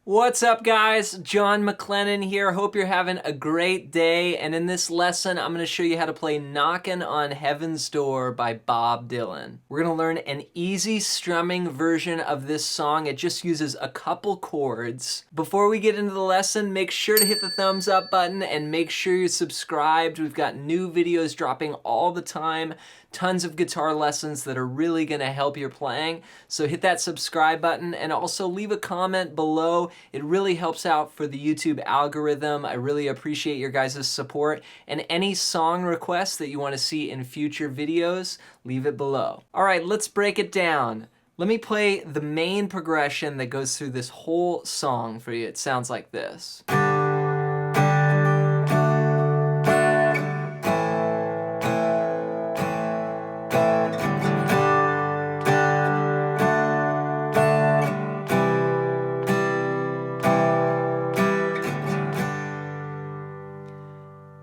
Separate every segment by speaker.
Speaker 1: What's up, guys? John McLennan here. Hope you're having a great day. And in this lesson, I'm going to show you how to play Knockin' on Heaven's Door by Bob Dylan. We're going to learn an easy strumming version of this song. It just uses a couple chords. Before we get into the lesson, make sure to hit the thumbs up button and make sure you're subscribed. We've got new videos dropping all the time. Tons of guitar lessons that are really going to help your playing. So hit that subscribe button and also leave a comment below. It really helps out for the YouTube algorithm. I really appreciate your guys' support. And any song requests that you want to see in future videos, leave it below. All right, let's break it down. Let me play the main progression that goes through this whole song for you. It sounds like this.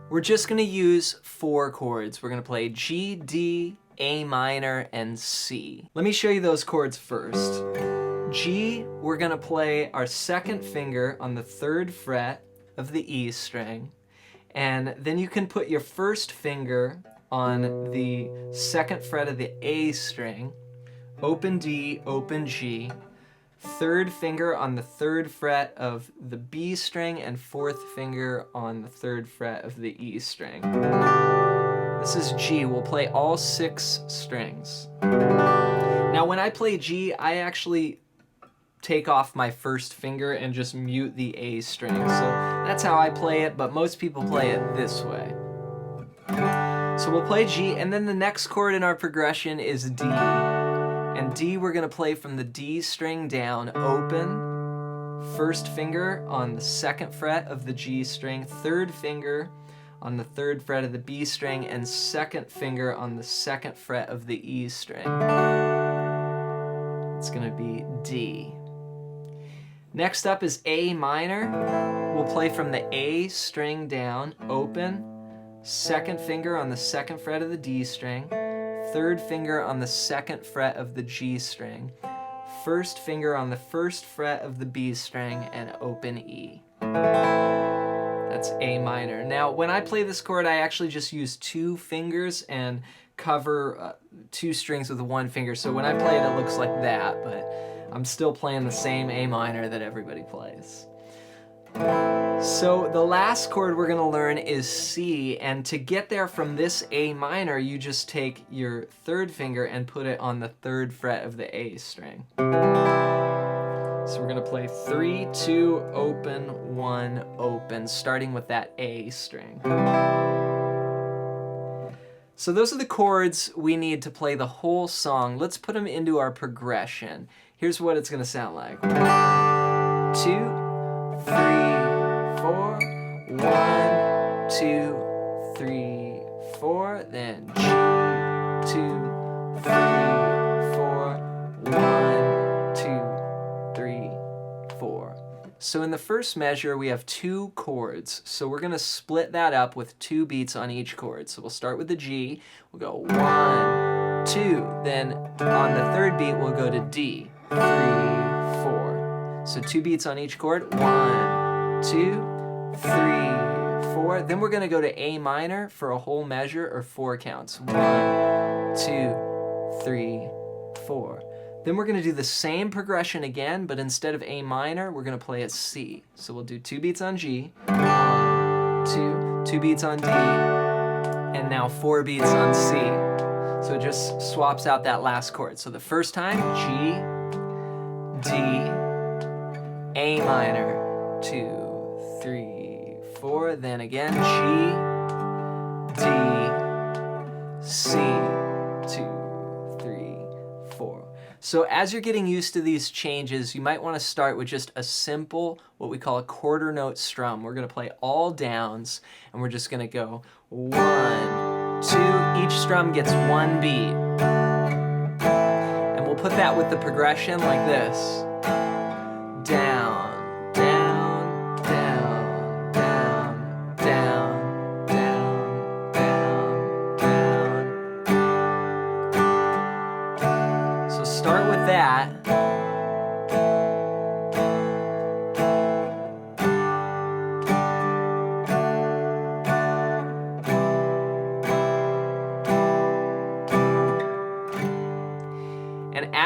Speaker 1: We're just going to use 4 chords. We're going to play G, D, A minor, and C. Let me show you those chords first. G, we're going to play our second finger on the 3rd fret of the E string. And then you can put your first finger on the 2nd fret of the A string, open D, open G, 3rd finger on the 3rd fret of the B string, and 4th finger on the 3rd fret of the E string. This is G. We'll play all 6 strings. Now when I play G, I actually take off my first finger and just mute the A string. So that's how I play it, but most people play it this way. So we'll play G, and then the next chord in our progression is D. And D, we're going to play from the D string down, open, first finger on the 2nd fret of the G string, 3rd finger on the 3rd fret of the B string, and 2nd finger on the 2nd fret of the E string. It's going to be D. Next up is A minor. We'll play from the A string down, open, 2nd finger on the 2nd fret of the D string, 3rd finger on the 2nd fret of the G string, 1st finger on the 1st fret of the B string, and open E. That's A minor. Now, when I play this chord, I actually just use 2 fingers and cover 2 strings with 1 finger. So when I play it, it looks like that, but I'm still playing the same A minor that everybody plays. So the last chord we're going to learn is C, and to get there from this A minor, you just take your 3rd finger and put it on the 3rd fret of the A string. So we're going to play 3, 2, open, 1, open, starting with that A string. So those are the chords we need to play the whole song. Let's put them into our progression. Here's what it's going to sound like. 1, 2, 3, 4, 1, 2, 3, 4, then G, 2, 3, 4, 1, 2, 3, 4. So in the first measure, we have 2 chords. So we're going to split that up with 2 beats on each chord. So we'll start with the G. We'll go 1, 2. Then on the 3rd beat, we'll go to D, 3, 4. So 2 beats on each chord. 1, 2, 3, 4. Then we're going to go to A minor for a whole measure, or 4 counts. 1, 2, 3, 4. Then we're going to do the same progression again, but instead of A minor, we're going to play it C. So we'll do 2 beats on G, 1, 2, 2 beats on D, and now 4 beats on C. So it just swaps out that last chord. So the first time, G, D, A minor, 2, 3, 4. Then again, G, D, C, 2, 3, 4. So as you're getting used to these changes, you might want to start with just a simple, what we call a quarter note strum. We're going to play all downs, and we're just going to go 1, 2. Each strum gets 1 beat. And we'll put that with the progression like this. Down, down, down, down, down, down, down, down. So start with that.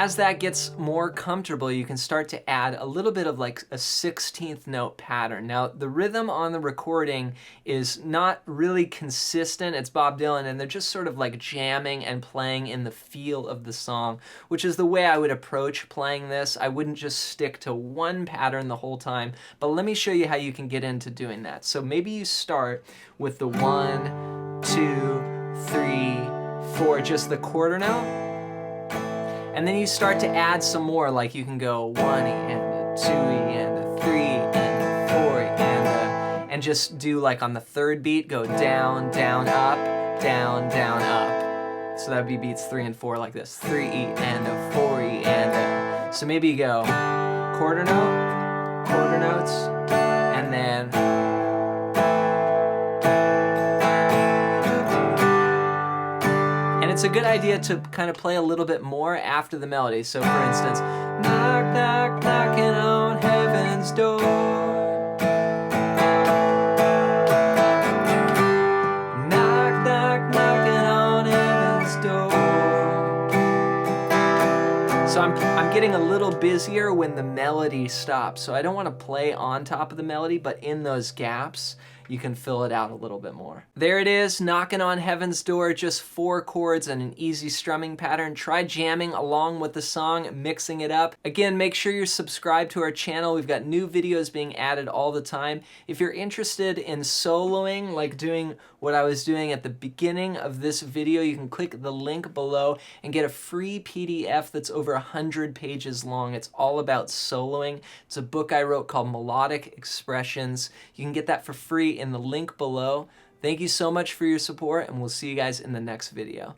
Speaker 1: as that gets more comfortable, you can start to add a little bit of like a 16th note pattern. Now, the rhythm on the recording is not really consistent. It's Bob Dylan, and they're just sort of like jamming and playing in the feel of the song, which is the way I would approach playing this. I wouldn't just stick to one pattern the whole time, but let me show you how you can get into doing that. So maybe you start with the 1, 2, 3, 4, just the quarter note. And then you start to add some more, like you can go 1E and a 2E and a 3E and a 4E and just do like on the third beat, go down, down, up, down, down, up. So that would be beats 3 and 4 like this, 3E and a 4E and a. So maybe you go quarter notes, and then it's a good idea to kind of play a little bit more after the melody. So for instance, knock, knock, knocking on heaven's door. Knock, knock, knocking on heaven's door. So I'm getting a little busier when the melody stops. So I don't want to play on top of the melody, but in those gaps, you can fill it out a little bit more. There it is, Knockin' on Heaven's Door, just 4 chords and an easy strumming pattern. Try jamming along with the song, mixing it up. Again, make sure you're subscribed to our channel. We've got new videos being added all the time. If you're interested in soloing, like doing what I was doing at the beginning of this video, you can click the link below and get a free PDF that's over 100 pages long. It's all about soloing. It's a book I wrote called Melodic Expressions. You can get that for free in the link below. Thank you so much for your support, and we'll see you guys in the next video.